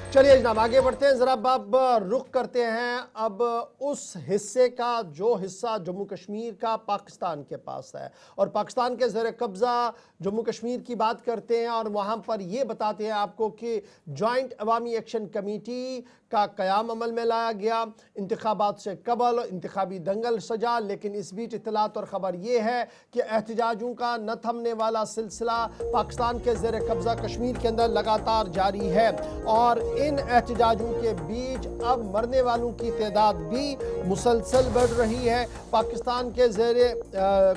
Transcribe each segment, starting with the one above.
चलिए जनाब आगे बढ़ते हैं, जरा अब रुख करते हैं अब उस हिस्से का जो हिस्सा जम्मू कश्मीर का पाकिस्तान के पास है और पाकिस्तान के ज़ेर कब्ज़ा जम्मू कश्मीर की बात करते हैं और वहाँ पर ये बताते हैं आपको कि जॉइंट अवामी एक्शन कमेटी का क़याम अमल में लाया गया। इंतखाबात से कबल इंतखाबी दंगल सजा, लेकिन इस बीच इत्तलात और ख़बर ये है कि एहतजाजों का न थमने वाला सिलसिला पाकिस्तान के ज़ेर कब्ज़ा कश्मीर के अंदर लगातार जारी है और इन एहतजाजों के बीच अब मरने वालों की तादाद भी मुसलसल बढ़ रही है। पाकिस्तान के ज़ेरे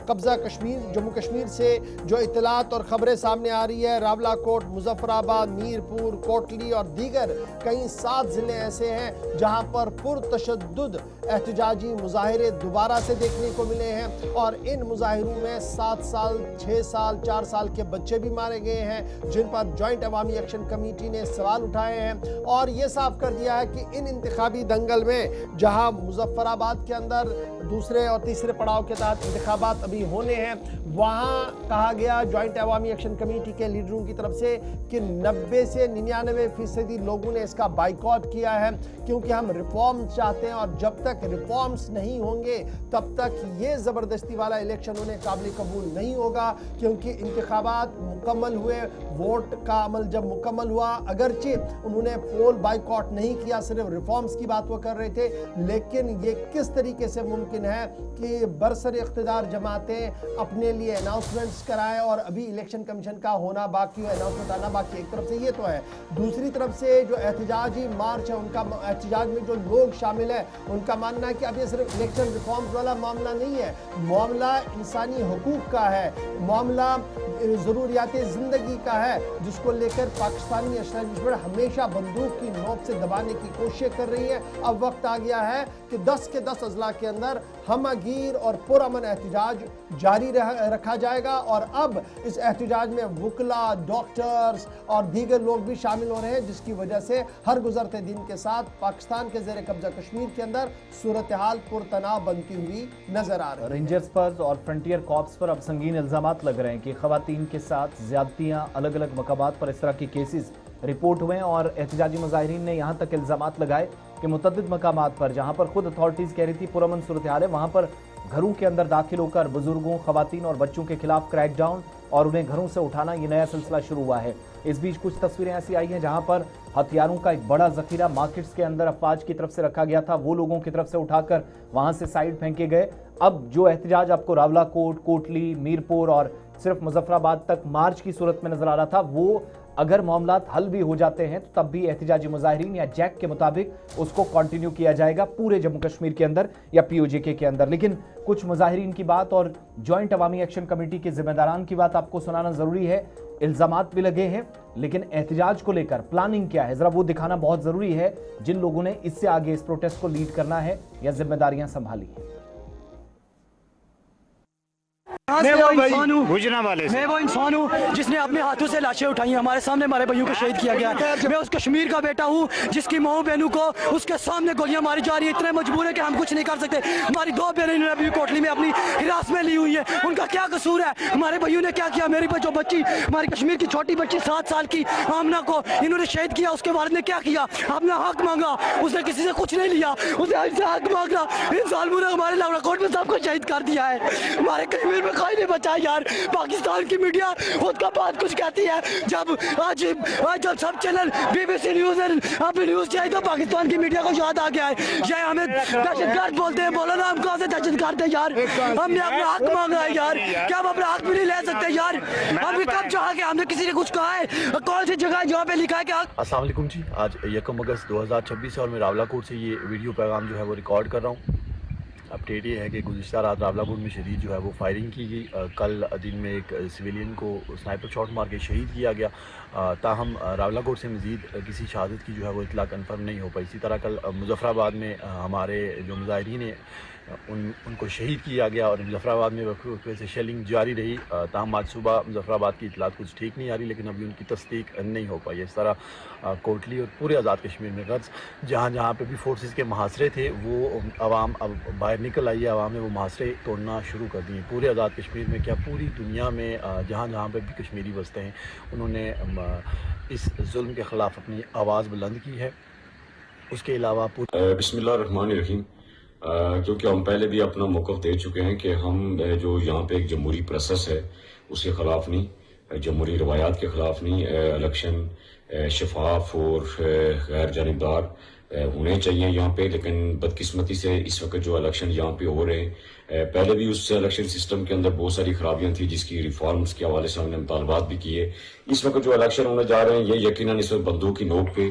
कब्ज़ा कश्मीर जम्मू कश्मीर से जो इत्तलात और ख़बरें सामने आ रही है, रावलाकोट, मुजफ्फराबाद, मीरपुर, कोटली और दीगर कई 7 ज़िले ऐसे हैं जहां पर पुरतशद्दुद एहतजाजी मुजाहिरे दोबारा से देखने को मिले हैं और इन मुजाहिरों में 7 साल, 6 साल, 4 साल के बच्चे भी मारे गए हैं, जिन पर जॉइंट अवामी एक्शन कमेटी ने सवाल उठाए हैं और ये साफ कर दिया है कि इन इंतखाबी दंगल में जहां मुजफ्फराबाद के अंदर दूसरे और तीसरे पड़ाव के तहत इंतखाबात अभी होने हैं, वहाँ कहा गया जॉइंट अवामी एक्शन कमेटी के लीडरों की तरफ से कि 90 से 99% लोगों ने इसका बाइकआउट किया है क्योंकि हम रिफॉर्म चाहते हैं और जब तक रिफॉर्म्स नहीं होंगे तब तक ये ज़बरदस्ती वाला इलेक्शन उन्हें काबिल कबूल नहीं होगा, क्योंकि इंतखाबात मुकम्मल हुए, वोट का अमल जब मुकम्मल हुआ, अगरचे उन्होंने पोल बाइकआउट नहीं किया, सिर्फ रिफॉर्म्स की बात वो कर रहे थे, लेकिन ये किस तरीके से मुमकिन है कि बरसर इख्तिदार जमातें अपने लिए अनाउंसमेंट्स कराएं और अभी इलेक्शन कमीशन का होना बाकी है, अनाउंसमेंट आना बाकी है। एक तरफ से ये तो है, दूसरी तरफ से जो एहतजाजी मार्च है, उनका एहतजाज में जो लोग शामिल है उनका मानना है कि अब ये सिर्फ इलेक्शन रिफॉर्म्स वाला मामला नहीं है, मामला इंसानी हुकूक का है, मामला ज़रूरियात ज़िंदगी का है, जिसको लेकर पाकिस्तानी एस्टेब्लिशमेंट हमेशा बंदूक की नोक से दबाने की कोशिश कर रही है। अब वक्त आ गया है कि 10 के 10 अजला के अंदर हमगीर और पुरअमन एहतजाज जारी रखा जाएगा और अब इस एहतजाज में वकला, डॉक्टर्स और दीगर लोग भी शामिल हो रहे हैं, जिसकी वजह से हर गुजरते दिन के साथ पाकिस्तान के ज़ेर कब्जा कश्मीर के अंदर सूरत हाल पुरतनाव बनती हुई नजर आ रही है। रेंजर्स पर और फ्रंटियर कॉप्स पर अब संगीन इल्जामात लग रहे हैं कि खवातीन के साथ ज्यादतियां, अलग अलग मकामात पर इस तरह के केसेस रिपोर्ट हुए और एहतजाजी मुजाहिरीन ने यहाँ तक इल्जामात लगाए कि मुतअद्दिद मकामात पर जहाँ पर खुद अथॉरिटीज़ कह रही थी पुरअमन सूरत हाल है, वहाँ पर घरों के अंदर दाखिल होकर बुजुर्गों, खवातीन और बच्चों के खिलाफ क्रैकडाउन और उन्हें घरों से उठाना, ये नया सिलसिला शुरू हुआ है। इस बीच कुछ तस्वीरें ऐसी आई हैं जहां पर हथियारों का एक बड़ा जखीरा मार्केट्स के अंदर अफवाज की तरफ से रखा गया था, वो लोगों की तरफ से उठाकर वहां से साइड फेंके गए। अब जो एहतजाज आपको रावलाकोट, कोटली, मीरपुर और सिर्फ मुजफ्फराबाद तक मार्च की सूरत में नजर आ रहा था, वो अगर मामलात हल भी हो जाते हैं तो तब भी एहतजाजी मुजाहिरीन या जैक के मुताबिक उसको कंटिन्यू किया जाएगा पूरे जम्मू कश्मीर के अंदर या पीओजेके के अंदर। लेकिन कुछ मुजाहिरीन की बात और जॉइंट अवामी एक्शन कमेटी के जिम्मेदारान की बात आपको सुनाना जरूरी है। इल्जामात भी लगे हैं, लेकिन एहतजाज को लेकर प्लानिंग क्या है जरा वो दिखाना बहुत जरूरी है, जिन लोगों ने इससे आगे इस प्रोटेस्ट को लीड करना है या जिम्मेदारियां संभाली है। मैं वो इंसान हूँ जिसने अपने हाथों से लाशें उठाई, हमारे सामने हमारे भाइयों को शहीद किया गया। मैं उस कश्मीर का बेटा हूँ जिसकी माओ बहनों को उसके सामने गोलियां मारी जा रही है, इतने मजबूर है कि हम कुछ नहीं कर सकते। हमारी 2 बहनें अभी कोटली में अपनी हिरासत में ली हुई है, उनका क्या कसूर है? हमारे भाइयों ने क्या किया? मेरी जो बच्ची, हमारी कश्मीर की छोटी बच्ची 7 साल की आमना को इन्होंने शहीद किया, उसके वालिद ने क्या किया? आपने हक मांगा, उसने किसी से कुछ नहीं लिया, उसने हक मांगा। इन जालिमों ने हमारे लावड़ाकोट में सबको शहीद कर दिया है, हमारे कश्मीर में कोई नहीं बचा यार। पाकिस्तान की मीडिया खुद का बात कुछ कहती है, जब आज जब सब चैनल BBC न्यूज़ अपनी न्यूज़ चाहिए तो पाकिस्तान की मीडिया को याद आ गया है, ये हमें दहशतगर्द बोलते हैं। बोलो ना, हम कहाँ से दहशतगर्द है यार? हमने अपना हक मांगा है यार, क्या हम अपना हक भी नहीं ले सकते यार? हम कब चाहा कि हमने किसी ने कुछ कहा है? कौन सी जगह जहाँ पे लिखा है कि अस्सलाम वालेकुम जी, आज 1 अगस्त 2026 और मैं रावलाकोट से ये वीडियो पैगाम जो है वो रिकॉर्ड कर रहा हूँ। अपडेट ये है कि गुज़िश्ता रात रावलाकोट में शदीद जो है वो फायरिंग की गई। कल दिन में एक सिविलियन को स्नाइपर शॉट मार के शहीद किया गया। ताहम रावलाकोट से मज़ीद किसी शहादत की जो है वो इतला कन्फर्म नहीं हो पाई। इसी तरह कल मुजफ्फराबाद में हमारे जो मुजाहिरीन हैं उनको शहीद किया गया और मुजफ्फराबाद में वक्त से शेलिंग जारी रही। ताहम आज सुबह मुजफ्फराबाद की इतलात कुछ ठीक नहीं आ रही, लेकिन अभी उनकी तस्दीक नहीं हो पाई। इस तरह कोटली और पूरे आज़ाद कश्मीर में गर्ज जहाँ जहाँ पे भी फोर्सेस के मुहासरे थे वो आवाम अब बाहर निकल आई है, आवाम ने वो मुहासरे तोड़ना शुरू कर दिए। पूरे आज़ाद कश्मीर में क्या पूरी दुनिया में जहाँ जहाँ पे भी कश्मीरी बसते हैं उन्होंने इस जुल्म के ख़िलाफ़ अपनी आवाज़ बुलंद की है। उसके अलावा बिस्मिल्लाहिर्रहमानिर्रहीम। क्योंकि हम पहले भी अपना मौक़िफ़ दे चुके हैं कि हम जो यहाँ पे एक जमहूरी प्रोसेस है उसके ख़िलाफ़ नहीं, जमहूरी रवायात के ख़िलाफ़ नहीं, इलेक्शन शफाफ और गैर जानिबदार होने चाहिए यहाँ पे। लेकिन बदकिस्मती से इस वक्त जो इलेक्शन यहाँ पे हो रहे हैं, पहले भी उस इलेक्शन सिस्टम के अंदर बहुत सारी खराबियाँ थी जिसकी रिफॉर्म्स के हवाले से हमने मुतालबात भी किए। इस वक्त जो इलेक्शन होने जा रहे हैं ये यकीनन इस वक्त बंदूक की नोक पे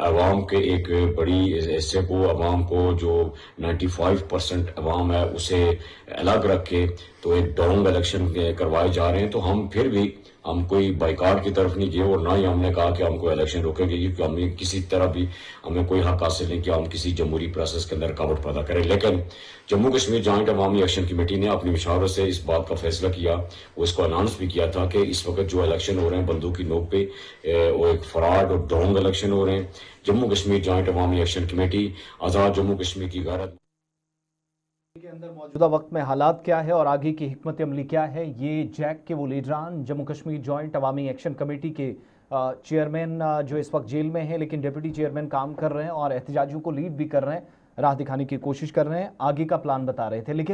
अवाम के एक बड़ी हिस्से को, अवाम को जो 95% अवाम है उसे अलग रख के तो एक डोंग इलेक्शन करवाए जा रहे हैं। तो हम फिर भी हम कोई बाइकाट की तरफ नहीं गए और ना ही हमने कहा कि हमको इलेक्शन रोकेंगे, क्योंकि हमें किसी तरह भी हमें कोई हक हासिल नहीं किया हम किसी जमहूरी प्रोसेस के अंदर रुकावट पैदा करें। लेकिन जम्मू कश्मीर जॉइंट अवामी एक्शन कमेटी ने अपनी मशावरत से इस बात का फैसला किया, वो इसको अनाउंस भी किया था कि इस वक्त जो इलेक्शन हो रहे हैं बंदूक की नोक पे वो एक फ्रॉड और डोंग इलेक्शन हो रहे हैं। जम्मू कश्मीर जॉइंट अवामी एक्शन कमेटी आज़ाद जम्मू कश्मीर की गैरत के अंदर मौजूदा वक्त में हालात क्या है और आगे की हिकमत अमली क्या है, ये जैक के वो लीडरान जम्मू कश्मीर जॉइंट अवामी एक्शन कमेटी के चेयरमैन जो इस वक्त जेल में है लेकिन डिप्टी चेयरमैन काम कर रहे हैं और एहतजाजियों को लीड भी कर रहे हैं, राह दिखाने की कोशिश कर रहे हैं, आगे का प्लान बता रहे थे। लेकिन